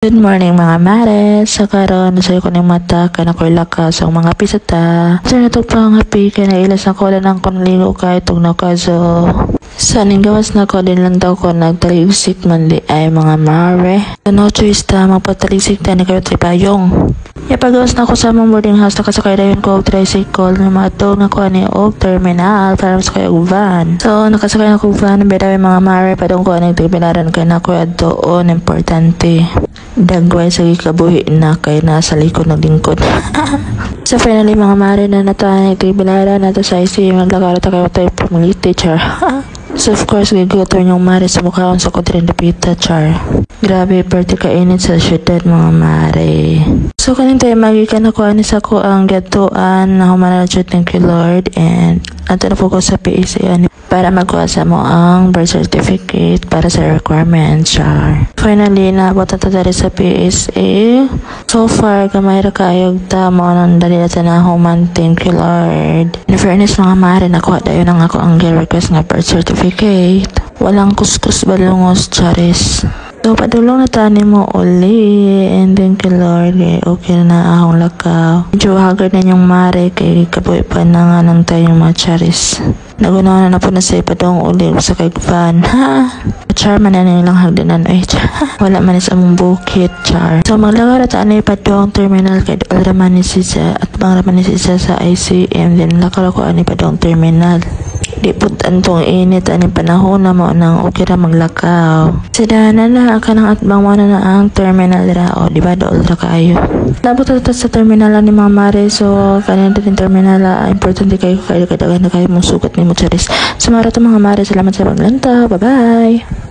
Good morning mga mare. Sa karon sa ko ng mata kana ko'y lakas ang mga pisata. Sa nato pa nga pika na ilas na ko lang konligo kay tug na kaso. Sa ning gawas na ko din lang daw ko nagtalisik man di ay mga mare. Ano choice ta magpatalisik ta ni kayo tripayong. Pagawas na ko sa mong boarding house nakasakay dayon ko og tricycle na mato nga ko ani og terminal para sa kayo van. So nakasakay na ko van bedaw mga mare padong ko ani terminalan kay na ko adtoon importante. Dagway sa gikabuhi na kay nasa likod ng lingkod. So finally mga mare na nataan ito ibilara na to sa IC maglakara ta kayo tayo pumiliti char. So of course gigotor yung mare sa mukhaon sa kodrin dapita char. Grabe perti kainit sa syudad mga mare. So kanin tayo magikan ako ani sa ko ang gatuan na humanadjud thank you Lord and ato na po ko sa PSA ani para magkuha sa mo ang birth certificate para sa requirements char. Finally naabot na tadari sa PSA. So far gamay ra kaayog ta mo nang dali sa na human thank you Lord. In fairness mga mare nakuha dayon ang ako ang request nga birth certificate. Walang kuskus balungos charis. So, padulong na tani mo uli. And thank you Lord. Okay na akong lakaw. Medyo haggard na yung mare. Kay kapoy pa na nga ng tayong mga charis. Nagunawa na po na sa ipadong uli sa kay van. Ha? Char man na nilang hagdanan. Ay, wala man sa mong bukit. Char. So, maglakara tani ipadong terminal kay doon raman ni Sisa. At bang raman ni Sisa sa ICM. Then, lakara ko ani ipadong terminal. Di putan tong init ani panahon na mo nang okay ra maglakaw. Sidahanan na kanang atbang mo na ang terminal ra o di ba dool ra kaayo. Labot ta sa terminal ni mga mare so kanin din terminal importante kayo kadagan na kayo mong sugat ni mo charis. Sumara to mga mare salamat sa paglanta. Bye bye.